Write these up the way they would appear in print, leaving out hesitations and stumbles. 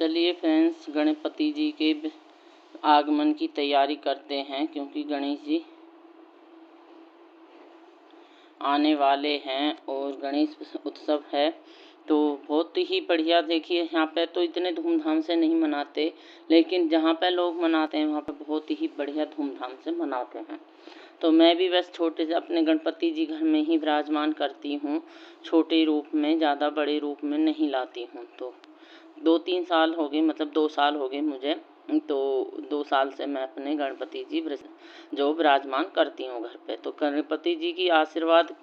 चलिए फ्रेंड्स, गणपति जी के आगमन की तैयारी करते हैं, क्योंकि गणेश जी आने वाले हैं और गणेश उत्सव है। तो बहुत ही बढ़िया। देखिए, यहाँ पे तो इतने धूमधाम से नहीं मनाते, लेकिन जहाँ पे लोग मनाते हैं वहाँ पे बहुत ही बढ़िया धूमधाम से मनाते हैं। तो मैं भी बस छोटे से अपने गणपति जी घर में ही विराजमान करती हूँ, छोटे रूप में, ज़्यादा बड़े रूप में नहीं लाती हूँ। तो 2-3 साल हो गए, मतलब 2 साल हो गए मुझे। तो 2 साल से मैं अपने गणपति जी जो विराजमान करती हूँ घर पे। तो गणपति जी की आशीर्वाद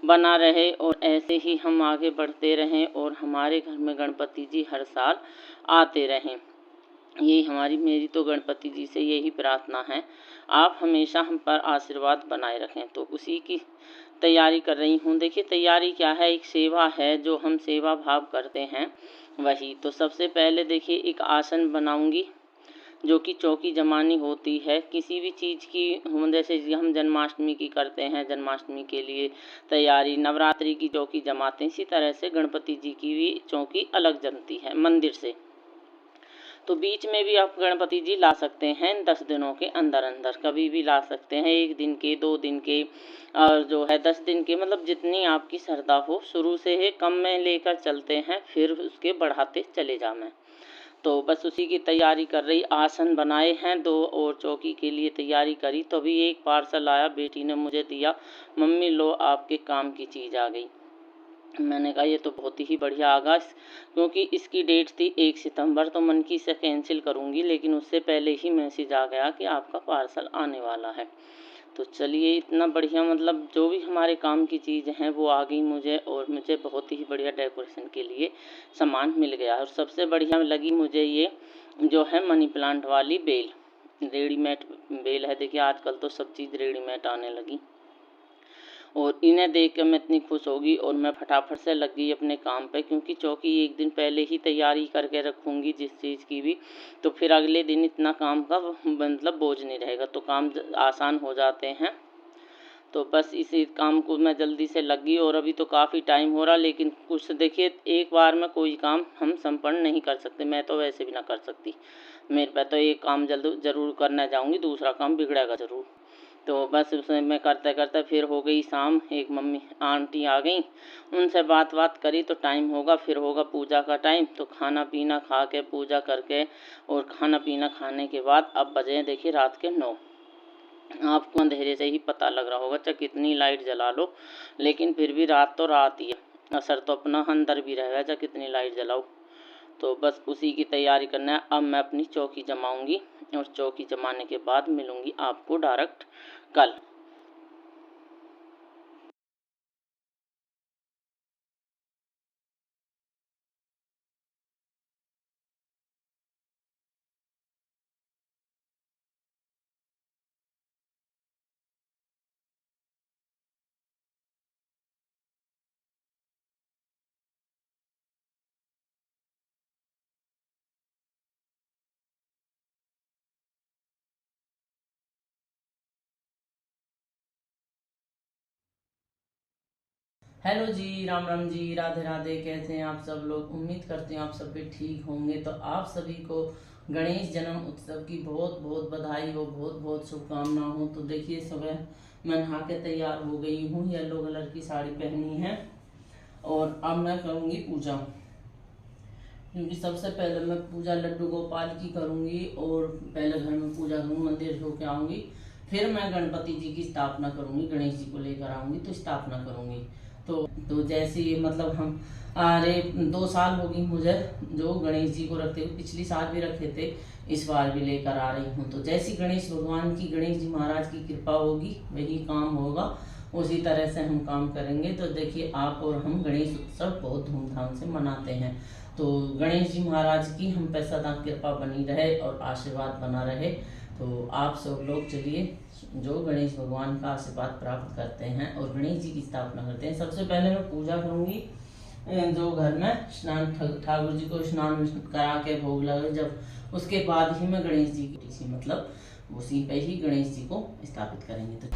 बना रहे और ऐसे ही हम आगे बढ़ते रहें और हमारे घर में गणपति जी हर साल आते रहें। यही मेरी तो गणपति जी से यही प्रार्थना है, आप हमेशा हम पर आशीर्वाद बनाए रखें। तो उसी की तैयारी कर रही हूँ। देखिए, तैयारी क्या है, एक सेवा है, जो हम सेवा भाव करते हैं वही। तो सबसे पहले देखिए, एक आसन बनाऊंगी, जो कि चौकी जमानी होती है किसी भी चीज़ की। जैसे हम जन्माष्टमी की करते हैं, जन्माष्टमी के लिए तैयारी, नवरात्रि की चौकी जमाते हैं, इसी तरह से गणपति जी की भी चौकी अलग जमती है मंदिर से। तो बीच में भी आप गणपति जी ला सकते हैं 10 दिनों के अंदर अंदर, कभी भी ला सकते हैं, 1 दिन के, 2 दिन के, और जो है 10 दिन के, मतलब जितनी आपकी श्रद्धा हो। शुरू से ही कम में लेकर चलते हैं, फिर उसके बढ़ाते चले जाना। तो बस उसी की तैयारी कर रही। आसन बनाए हैं 2 और चौकी के लिए तैयारी करी। तो अभी एक पार्सल आया, बेटी ने मुझे दिया, मम्मी लो आपके काम की चीज़ आ गई। मैंने कहा ये तो बहुत ही बढ़िया आगा, क्योंकि इसकी डेट थी 1 सितंबर। तो मन की से कैंसिल करूँगी, लेकिन उससे पहले ही मैसेज आ गया कि आपका पार्सल आने वाला है। तो चलिए, इतना बढ़िया, मतलब जो भी हमारे काम की चीज़ हैं वो आ गई मुझे, और मुझे बहुत ही बढ़िया डेकोरेशन के लिए सामान मिल गया। और सबसे बढ़िया लगी मुझे ये जो है मनी प्लांट वाली बेल, रेडीमेड बेल है। देखिए, आजकल तो सब चीज़ रेडीमेड आने लगी, और इन्हें देख कर मैं इतनी खुश होगी, और मैं फटाफट से लग गई अपने काम पे, क्योंकि चौकी 1 दिन पहले ही तैयारी करके रखूँगी जिस चीज़ की भी। तो फिर अगले दिन इतना काम का मतलब बोझ नहीं रहेगा, तो काम आसान हो जाते हैं। तो बस इसी काम को मैं जल्दी से लग गई, और अभी तो काफ़ी टाइम हो रहा, लेकिन कुछ देखिए, एक बार में कोई काम हम संपन्न नहीं कर सकते। मैं तो वैसे भी ना कर सकती, मेरे पे तो एक काम ज़रूर करना जाऊँगी, दूसरा काम बिगड़ेगा ज़रूर। तो बस उसमें मैं करते करते फिर हो गई शाम। एक मम्मी आंटी आ गई, उनसे बात करी, तो टाइम होगा, फिर होगा पूजा का टाइम। तो खाना पीना खा के, पूजा करके, और खाना पीना खाने के बाद अब बजे देखिए रात के 9। आपको अंधेरे से ही पता लग रहा होगा, चाहे कितनी लाइट जला लो, लेकिन फिर भी रात तो रात ही है, असर तो अपना अंदर भी रहेगा, चाहे कितनी लाइट जलाओ। तो बस उसी की तैयारी करना है। अब मैं अपनी चौकी जमाऊंगी, और चौकी जमाने के बाद मिलूंगी आपको डायरेक्ट कल। हेलो जी, राम राम जी, राधे राधे। कैसे हैं आप सब लोग? उम्मीद करते हैं आप सब भी ठीक होंगे। तो आप सभी को गणेश जन्म उत्सव की बहुत बहुत बधाई हो, बहुत बहुत शुभकामना हो। तो देखिए, सुबह मैं नहा के तैयार हो गई हूँ, येलो कलर की साड़ी पहनी है, और अब मैं करूँगी पूजा। क्योंकि सबसे पहले मैं पूजा लड्डू गोपाल की करूँगी, और पहले घर में पूजा करूँगी, मंदिर होके आऊँगी, फिर मैं गणपति जी की स्थापना करूँगी, गणेश जी को लेकर आऊँगी तो स्थापना करूँगी। तो जैसे मतलब हम अरे 2 साल हो गई मुझे जो गणेश जी को रखते हुए, पिछली साल भी रखे थे, इस बार भी लेकर आ रही हूँ। तो जैसी गणेश भगवान की, गणेश जी महाराज की कृपा होगी, वही काम होगा, उसी तरह से हम काम करेंगे। तो देखिए, आप और हम गणेश उत्सव बहुत धूमधाम से मनाते हैं। तो गणेश जी महाराज की हम पे सदा कृपा बनी रहे और आशीर्वाद बना रहे। तो आप सब लोग चलिए, जो गणेश भगवान का आशीर्वाद प्राप्त करते हैं और गणेश जी की स्थापना करते हैं। सबसे पहले मैं पूजा करूंगी, जो घर में स्नान, ठाकुर जी को स्नान करा के भोग लगे, जब उसके बाद ही मैं गणेश जी की, मतलब उसी पे ही गणेश जी को स्थापित करेंगे।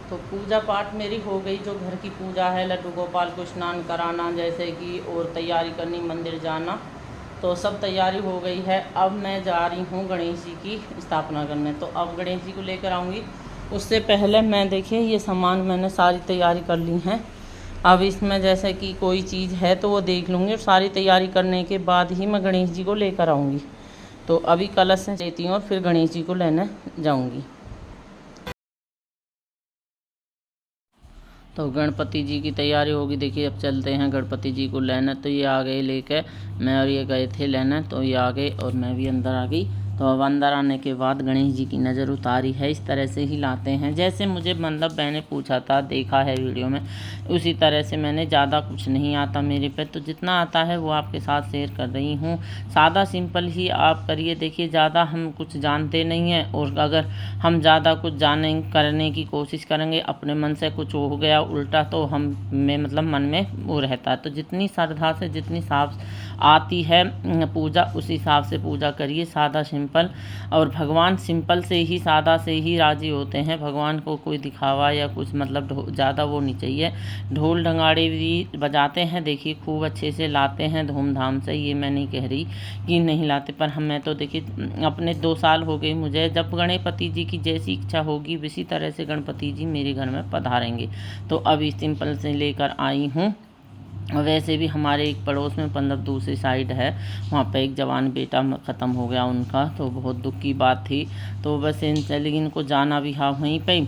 तो पूजा पाठ मेरी हो गई, जो घर की पूजा है, लड्डू गोपाल को स्नान कराना जैसे कि, और तैयारी करनी, मंदिर जाना। तो सब तैयारी हो गई है। अब मैं जा रही हूँ गणेश जी की स्थापना करने। तो अब गणेश जी को लेकर आऊँगी। उससे पहले मैं देखिए ये सामान मैंने सारी तैयारी कर ली है। अब इसमें जैसे कि कोई चीज़ है तो वो देख लूँगी, और सारी तैयारी करने के बाद ही मैं गणेश जी को लेकर आऊँगी। तो अभी कलश लेती हूँ और फिर गणेश जी को लेने जाऊँगी। तो गणपति जी की तैयारी होगी। देखिए अब चलते हैं गणपति जी को लेने। तो ये आ गए लेके, मैं और ये गए थे लेने, तो ये आ गए और मैं भी अंदर आ गई। तो अब अंदर आने के बाद गणेश जी की नज़र उतारी है। इस तरह से ही लाते हैं, जैसे मुझे मतलब मैंने पूछा था, देखा है वीडियो में, उसी तरह से। मैंने ज़्यादा कुछ नहीं आता मेरे पे, तो जितना आता है वो आपके साथ शेयर कर रही हूँ। सादा सिंपल ही आप करिए। देखिए ज़्यादा हम कुछ जानते नहीं हैं, और अगर हम ज़्यादा कुछ जाने करने की कोशिश करेंगे, अपने मन से कुछ हो गया उल्टा, तो हम में मतलब मन में वो रहता है। तो जितनी श्रद्धा से, जितनी साफ आती है पूजा, उस हिसाब से पूजा करिए, सादा सिंपल। और भगवान सिंपल से ही, सादा से ही राजी होते हैं। भगवान को कोई दिखावा या कुछ मतलब ज़्यादा वो नहीं चाहिए। ढोल ढंगाड़े भी बजाते हैं, देखिए खूब अच्छे से लाते हैं धूमधाम से। ये मैं नहीं कह रही कि नहीं लाते, पर हम मैं तो देखिए अपने 2 साल हो गए मुझे, जब गणपति जी की जैसी इच्छा होगी इसी तरह से गणपति जी मेरे घर में पधारेंगे। तो अभी सिंपल से लेकर आई हूँ। वैसे भी हमारे एक पड़ोस में, मतलब दूसरी साइड है, वहाँ पे एक जवान बेटा ख़त्म हो गया उनका, तो बहुत दुख की बात थी। तो बस लेकिन इनको जाना भी था वहीं पे।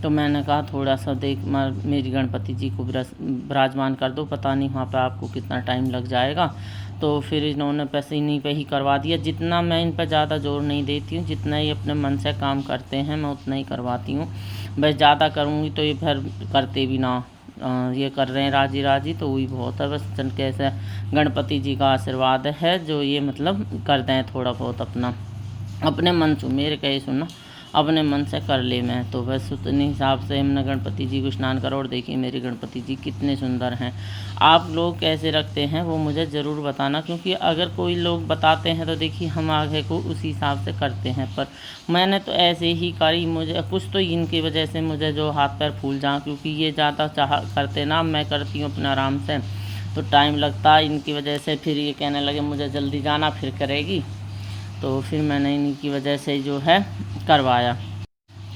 तो मैंने कहा थोड़ा सा देख मेरी गणपति जी को विराजमान कर दो, पता नहीं वहाँ पे आपको कितना टाइम लग जाएगा। तो फिर इन्होंने पैसे इन्हीं पे ही करवा दिया। जितना मैं इन पर ज़्यादा जोर नहीं देती हूँ, जितना ये अपने मन से काम करते हैं मैं उतना ही करवाती हूँ। बस ज़्यादा करूँगी तो ये फिर करते भी ना, ये कर रहे हैं राजी राजी, तो वही बहुत है। बस कैसे गणपति जी का आशीर्वाद है जो ये मतलब कर दें थोड़ा बहुत अपना, अपने मन से, मेरे कहे सुनो, अपने मन से कर ले मैं। तो बस उतने हिसाब से हमने गणपति जी को स्नान करो। और देखिए मेरे गणपति जी कितने सुंदर हैं। आप लोग कैसे रखते हैं वो मुझे ज़रूर बताना, क्योंकि अगर कोई लोग बताते हैं तो देखिए हम आगे को उसी हिसाब से करते हैं। पर मैंने तो ऐसे ही करी, मुझे कुछ तो इनकी वजह से मुझे जो हाथ पैर फूल जाऊँ, क्योंकि ये ज़्यादा चाह करते ना, मैं करती हूँ अपने आराम से, तो टाइम लगता है इनकी वजह से। फिर ये कहने लगे मुझे जल्दी जाना, फिर करेगी, तो फिर मैंने इन्हीं की वजह से जो है करवाया।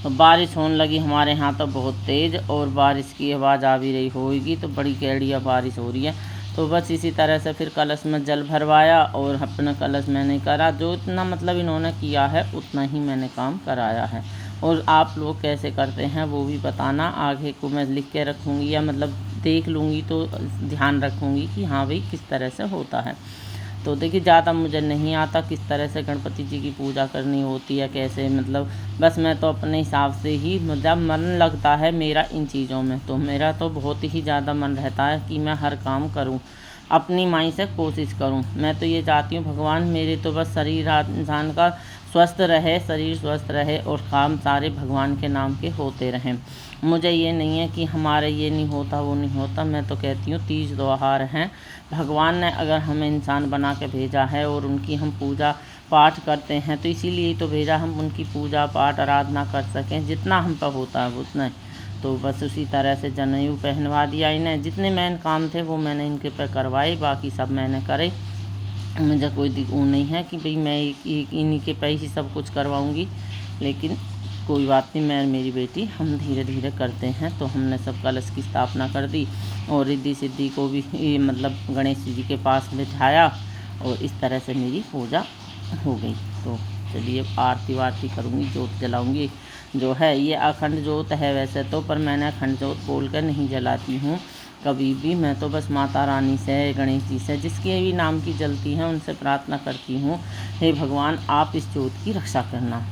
तो बारिश होने लगी हमारे यहाँ तो बहुत तेज़, और बारिश की आवाज़ आ भी रही होगी, तो बड़ी कैड़िया बारिश हो रही है। तो बस इसी तरह से फिर कलश में जल भरवाया, और अपना कलश मैंने करा। जो इतना मतलब इन्होंने किया है उतना ही मैंने काम कराया है। और आप लोग कैसे करते हैं वो भी बताना। आगे को मैं लिख के रखूँगी, या मतलब देख लूँगी तो ध्यान रखूँगी कि हाँ भाई किस तरह से होता है। तो देखिए ज़्यादा मुझे नहीं आता किस तरह से गणपति जी की पूजा करनी होती है, कैसे मतलब, बस मैं तो अपने हिसाब से ही, जब मन लगता है मेरा इन चीज़ों में, तो मेरा तो बहुत ही ज़्यादा मन रहता है कि मैं हर काम करूं, अपनी माई से कोशिश करूं। मैं तो ये चाहती हूँ भगवान मेरे तो बस शरीर इंसान का स्वस्थ रहे, शरीर स्वस्थ रहे, और काम सारे भगवान के नाम के होते रहें। मुझे ये नहीं है कि हमारे ये नहीं होता वो नहीं होता। मैं तो कहती हूँ तीज त्योहार हैं, भगवान ने अगर हमें इंसान बना के भेजा है और उनकी हम पूजा पाठ करते हैं, तो इसीलिए तो भेजा, हम उनकी पूजा पाठ आराधना कर सकें, जितना हम पर होता है उतना ही। तो बस उसी तरह से जनेऊ पहनवा दिया इन्हें। जितने मेन काम थे वो मैंने इनके पे करवाए, बाकी सब मैंने करे। मुझे कोई वो नहीं है कि भाई मैं इन्हीं के पे ही सब कुछ करवाऊँगी, लेकिन कोई बात नहीं, मैं मेरी बेटी हम धीरे धीरे करते हैं। तो हमने सब कलश की स्थापना कर दी, और रिद्धि सिद्धि को भी मतलब गणेश जी के पास बिठाया, और इस तरह से मेरी पूजा हो गई। तो चलिए आरती वारती करूँगी, जोत जलाऊँगी। जो है ये अखंड जोत है वैसे तो, पर मैंने अखंड जोत बोल कर नहीं जलाती हूँ कभी भी। मैं तो बस माता रानी से, गणेश जी से, जिसके भी नाम की जलती हैं उनसे प्रार्थना करती हूँ, हे भगवान आप इस जोत की रक्षा करना।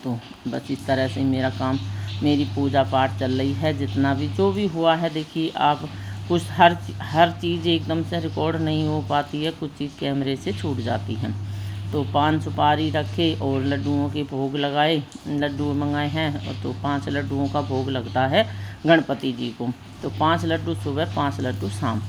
तो बस इस तरह से मेरा काम, मेरी पूजा पाठ चल रही है। जितना भी जो भी हुआ है, देखिए आप कुछ हर चीज़ एकदम से रिकॉर्ड नहीं हो पाती है, कुछ चीज़ कैमरे से छूट जाती है। तो 5 सुपारी रखे और लड्डुओं के भोग लगाए, लड्डू मंगाए हैं, और तो 5 लड्डुओं का भोग लगता है गणपति जी को। तो 5 लड्डू सुबह, 5 लड्डू शाम।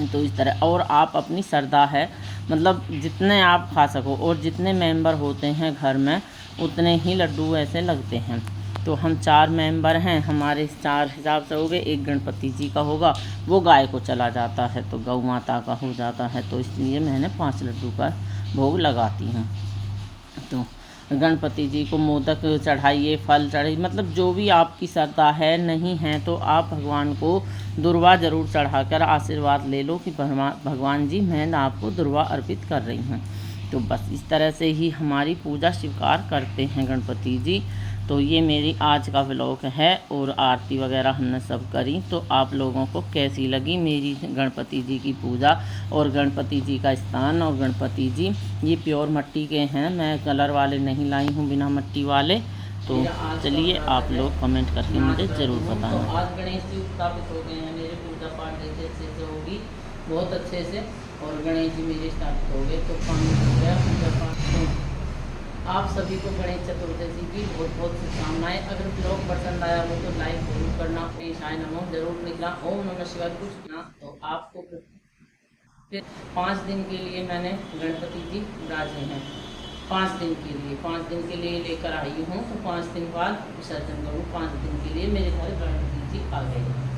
तो इस तरह, और आप अपनी श्रद्धा है, मतलब जितने आप खा सको, और जितने मेंबर होते हैं घर में उतने ही लड्डू ऐसे लगते हैं। तो हम 4 मेंबर हैं, हमारे 4 हिसाब से हो गए। एक गणपति जी का होगा, वो गाय को चला जाता है, तो गौ माता का हो जाता है, तो इसलिए मैंने 5 लड्डू का भोग लगाती हूँ। तो गणपति जी को मोदक चढ़ाइए, फल चढ़ाइए, मतलब जो भी आपकी श्रद्धा है। नहीं है तो आप भगवान को दुर्वा ज़रूर चढ़ाकर आशीर्वाद ले लो कि भगवान जी मैं आपको दुर्वा अर्पित कर रही हूँ। तो बस इस तरह से ही हमारी पूजा स्वीकार करते हैं गणपति जी। तो ये मेरी आज का व्लॉग है और आरती वगैरह हमने सब करी। तो आप लोगों को कैसी लगी मेरी गणपति जी की पूजा और गणपति जी का स्थान। और गणपति जी ये प्योर मिट्टी के हैं, मैं कलर वाले नहीं लाई हूँ, बिना मिट्टी वाले। तो चलिए आप लोग कमेंट करके मुझे ज़रूर बताना। तो आज गणेश जी स्थापित हो गए हैं, मेरे पूजा पाठ देखिए अच्छे से होगी, बहुत अच्छे से। और गणेश जी मेरे स्थापित हो गए, तो पानी हो गया पूजा पाठ। आप सभी को गणेश चतुर्दशी की बहुत बहुत शुभकामनाएं। अगर ब्लॉग पसंद आया हो तो लाइक जरूर करना, ईशाय नमो जरूर लिखना, ओम नमः शिवाय कुछ ना। तो आपको फिर 5 दिन के लिए मैंने गणपति जी राजे हैं, 5 दिन के लिए, 5 दिन के लिए लेकर आई हूँ। तो 5 दिन बाद विसर्जन करूँ, 5 दिन के लिए मेरे घर गणपति जी आ गए।